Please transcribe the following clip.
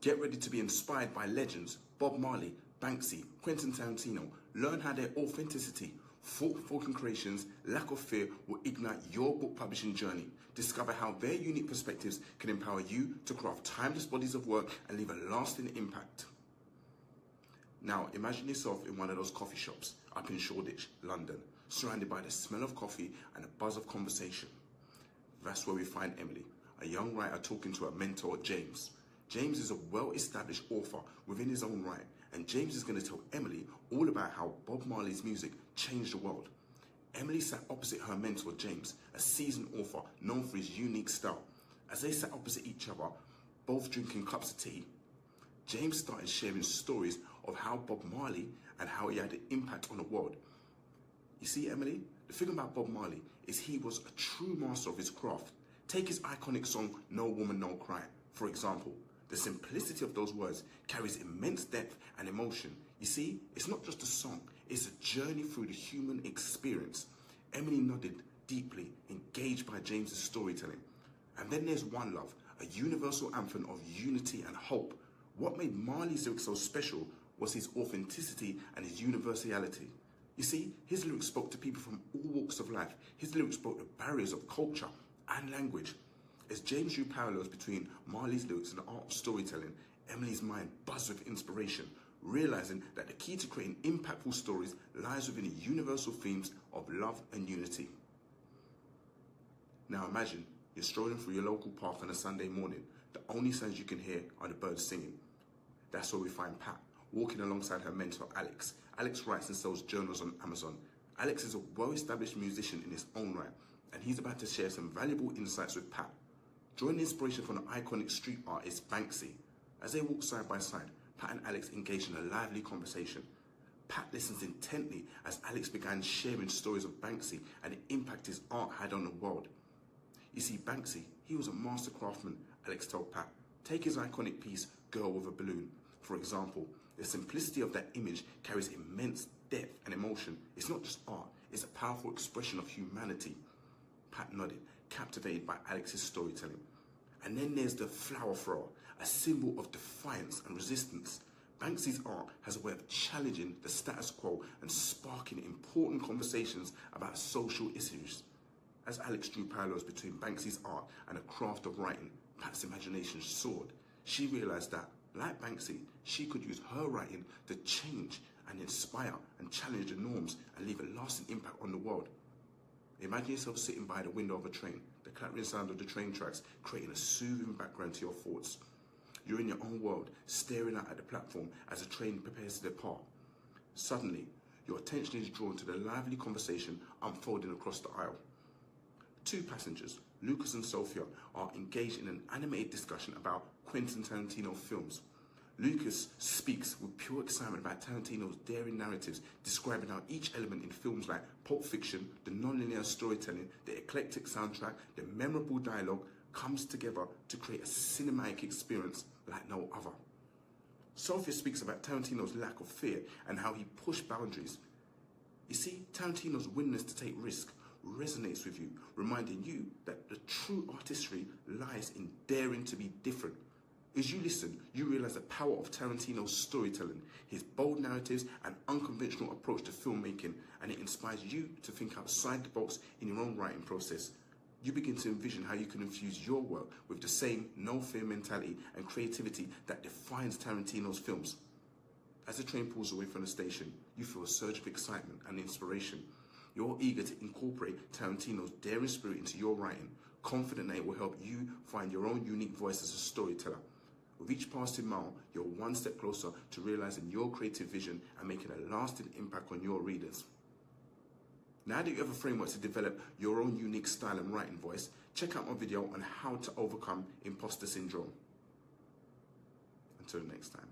Get ready to be inspired by legends Bob Marley, Banksy, Quentin Tarantino. Learn how their authenticity, thought-provoking creations, lack of fear will ignite your book publishing journey. Discover how their unique perspectives can empower you to craft timeless bodies of work and leave a lasting impact. Now, imagine yourself in one of those coffee shops up in Shoreditch, London, surrounded by the smell of coffee and a buzz of conversation. That's where we find Emily, a young writer talking to her mentor, James. James is a well-established author within his own right, and James is going to tell Emily all about how Bob Marley's music changed the world. Emily sat opposite her mentor, James, a seasoned author known for his unique style. As they sat opposite each other, both drinking cups of tea, James started sharing stories of how Bob Marley and how he had an impact on the world. You see, Emily, the thing about Bob Marley is he was a true master of his craft. Take his iconic song, No Woman, No Cry, for example. The simplicity of those words carries immense depth and emotion. You see, it's not just a song, it's a journey through the human experience. Emily nodded deeply, engaged by James's storytelling. And then there's One Love, a universal anthem of unity and hope. What made Marley's lyrics so special was his authenticity and his universality. You see, his lyrics spoke to people from all walks of life. His lyrics broke the barriers of culture and language. As James drew parallels between Marley's lyrics and the art of storytelling, Emily's mind buzzed with inspiration, realizing that the key to creating impactful stories lies within the universal themes of love and unity. Now imagine you're strolling through your local park on a Sunday morning. The only sounds you can hear are the birds singing. That's where we find Pat, walking alongside her mentor, Alex. Alex writes and sells journals on Amazon. Alex is a well-established musician in his own right, and he's about to share some valuable insights with Pat. Drawing inspiration from the iconic street artist Banksy. As they walk side by side, Pat and Alex engage in a lively conversation. Pat listens intently as Alex began sharing stories of Banksy and the impact his art had on the world. You see, Banksy, he was a master craftsman, Alex told Pat. Take his iconic piece, Girl with a Balloon. For example, the simplicity of that image carries immense depth and emotion. It's not just art, it's a powerful expression of humanity. Pat nodded, captivated by Alex's storytelling. And then there's the flower thrower, a symbol of defiance and resistance. Banksy's art has a way of challenging the status quo and sparking important conversations about social issues. As Alex drew parallels between Banksy's art and the craft of writing, Pat's imagination soared. She realized that, like Banksy, she could use her writing to change and inspire and challenge the norms and leave a lasting impact on the world. Imagine yourself sitting by the window of a train, the clattering sound of the train tracks creating a soothing background to your thoughts. You're in your own world, staring out at the platform as the train prepares to depart. Suddenly, your attention is drawn to the lively conversation unfolding across the aisle. Two passengers, Lucas and Sophia, are engaged in an animated discussion about Quentin Tarantino films. Lucas speaks with pure excitement about Tarantino's daring narratives, describing how each element in films like Pulp Fiction, the non-linear storytelling, the eclectic soundtrack, the memorable dialogue comes together to create a cinematic experience like no other. Sophia speaks about Tarantino's lack of fear and how he pushed boundaries. You see, Tarantino's willingness to take risks resonates with you, reminding you that the true artistry lies in daring to be different. As you listen, you realize the power of Tarantino's storytelling, his bold narratives and unconventional approach to filmmaking, and it inspires you to think outside the box in your own writing process. You begin to envision how you can infuse your work with the same no-fear mentality and creativity that defines Tarantino's films. As the train pulls away from the station, you feel a surge of excitement and inspiration. You're eager to incorporate Tarantino's daring spirit into your writing, confident that it will help you find your own unique voice as a storyteller. With each passing mile, you're one step closer to realizing your creative vision and making a lasting impact on your readers. Now that you have a framework to develop your own unique style and writing voice, check out my video on how to overcome imposter syndrome. Until next time.